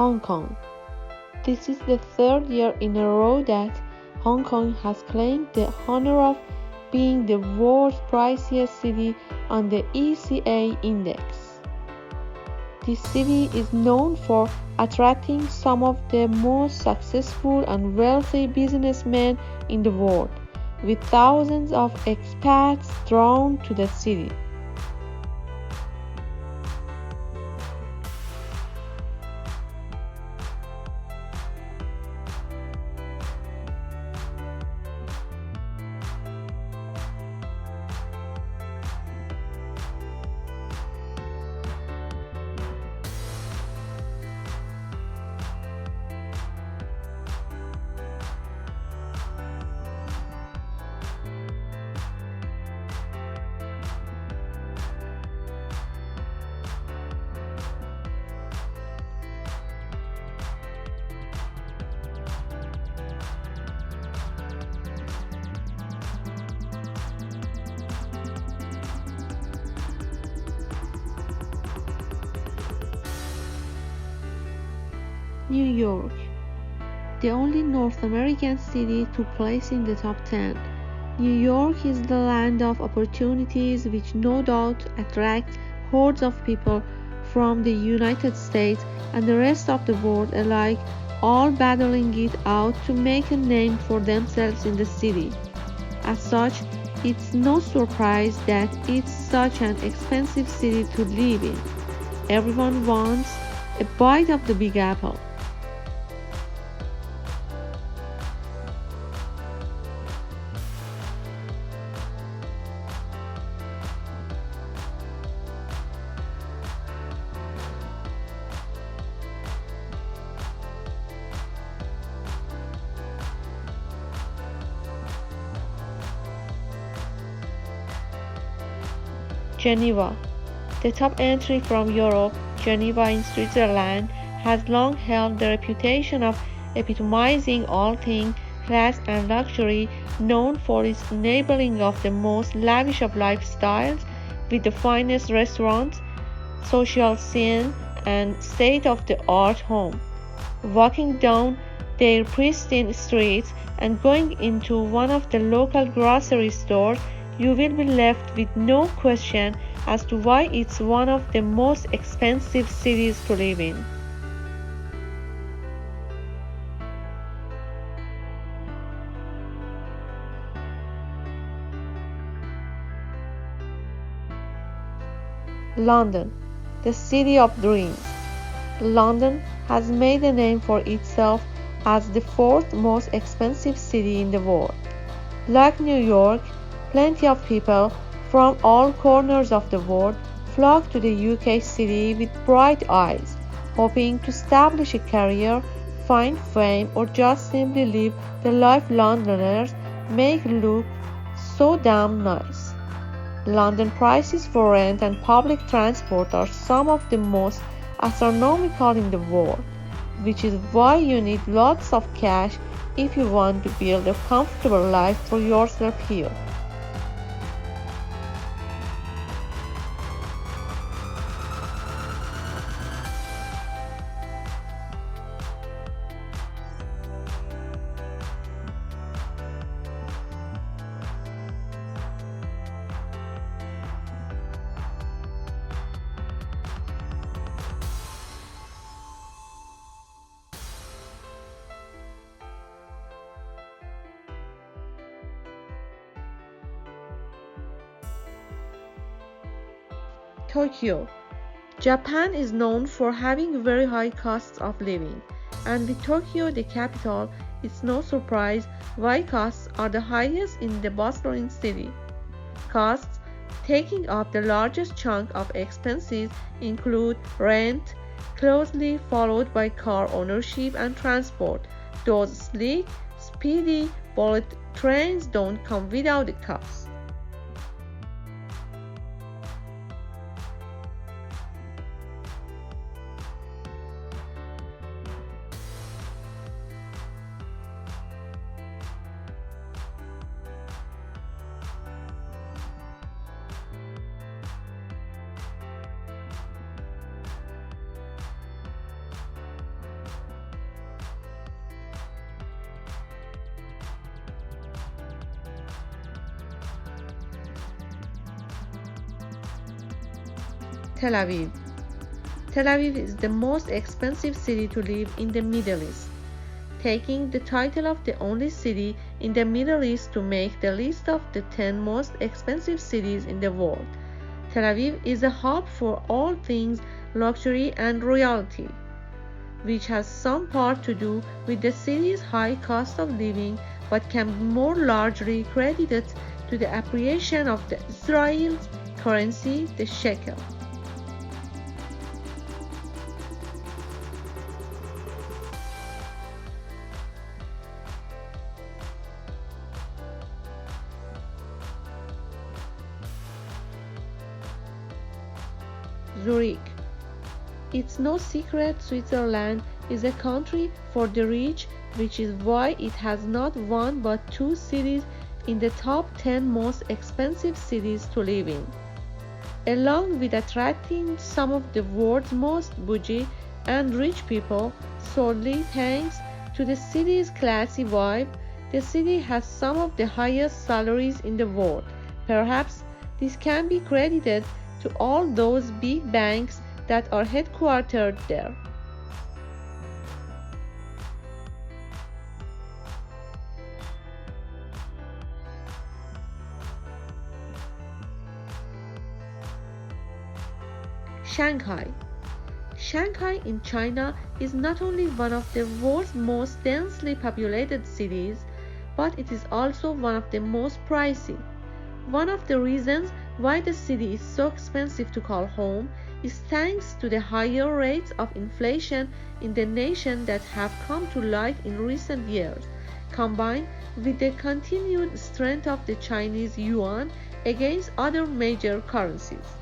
Hong Kong. This is the third year in a row that Hong Kong has claimed the honor of being the world's priciest city on the ECA index. This city is known for attracting some of the most successful and wealthy businessmen in the world, with thousands of expats drawn to the city. New York, the only North American city to place in the top 10. New York is the land of opportunities, which no doubt attracts hordes of people from the United States and the rest of the world alike, all battling it out to make a name for themselves in the city. As such, it's no surprise that it's such an expensive city to live in. Everyone wants a bite of the Big Apple. Geneva, the top entry from Europe, Geneva in Switzerland, has long held the reputation of epitomizing all things class and luxury, known for its enabling of the most lavish of lifestyles, with the finest restaurants, social scene, and state-of-the-art home. Walking down their pristine streets and going into one of the local grocery stores, you will be left with no question as to why it's one of the most expensive cities to live in. London, the city of dreams. London has made a name for itself as the fourth most expensive city in the world. Like New York, plenty of people from all corners of the world flock to the UK city with bright eyes, hoping to establish a career, find fame, or just simply live the life Londoners make look so damn nice. London prices for rent and public transport are some of the most astronomical in the world, which is why you need lots of cash if you want to build a comfortable life for yourself here. Tokyo. Japan is known for having very high costs of living, and with Tokyo the capital, it's no surprise why costs are the highest in the bustling city. Costs taking up the largest chunk of expenses include rent, closely followed by car ownership and transport. Those sleek, speedy bullet trains don't come without a cost. Tel Aviv. Tel Aviv is the most expensive city to live in the Middle East, taking the title of the only city in the Middle East to make the list of the 10 most expensive cities in the world. Tel Aviv is a hub for all things luxury and royalty, which has some part to do with the city's high cost of living, but can be more largely credited to the appreciation of the Israel's currency, the shekel. Zurich. It's no secret Switzerland is a country for the rich, which is why it has not one but two cities in the top 10 most expensive cities to live in. Along with attracting some of the world's most bougie and rich people, solely thanks to the city's classy vibe, the city has some of the highest salaries in the world. Perhaps this can be credited to all those big banks that are headquartered there. Shanghai. Shanghai in China is not only one of the world's most densely populated cities, but it is also one of the most pricey. One of the reasons why the city is so expensive to call home is thanks to the higher rates of inflation in the nation that have come to light in recent years, combined with the continued strength of the Chinese yuan against other major currencies.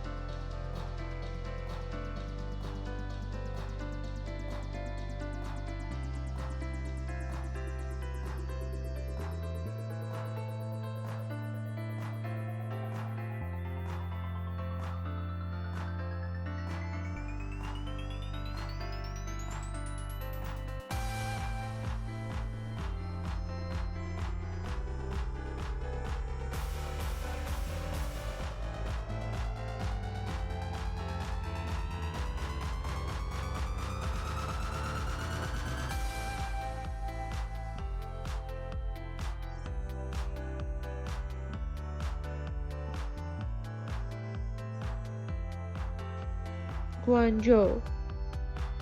Guangzhou,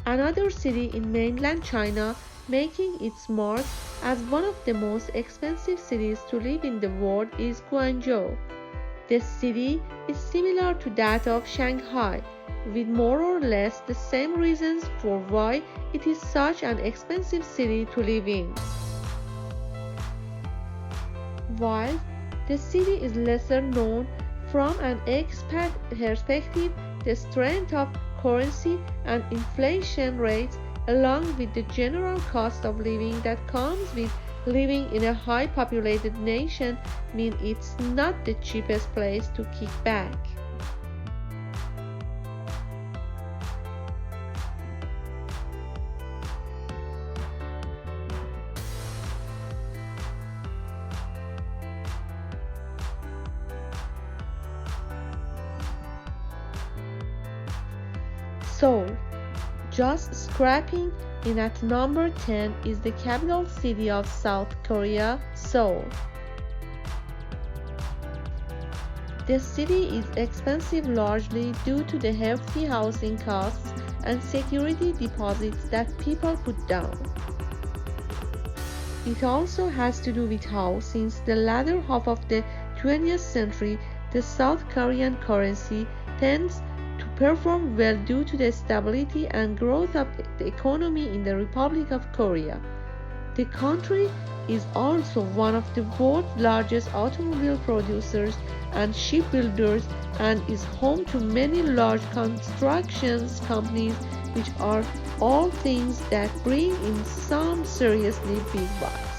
another city in mainland China, making its mark as one of the most expensive cities to live in the world, is Guangzhou. The city is similar to that of Shanghai, with more or less the same reasons for why it is such an expensive city to live in. While the city is lesser known from an expat perspective, the strength of currency and inflation rates, along with the general cost of living that comes with living in a high populated nation, mean it's not the cheapest place to kick back. Seoul. Just scrapping in at number 10 is the capital city of South Korea, Seoul. The city is expensive largely due to the hefty housing costs and security deposits that people put down. It also has to do with how, since the latter half of the 20th century, the South Korean currency tends to perform well due to the stability and growth of the economy in the Republic of Korea. The country is also one of the world's largest automobile producers and shipbuilders and is home to many large construction companies, which are all things that bring in some seriously big bucks.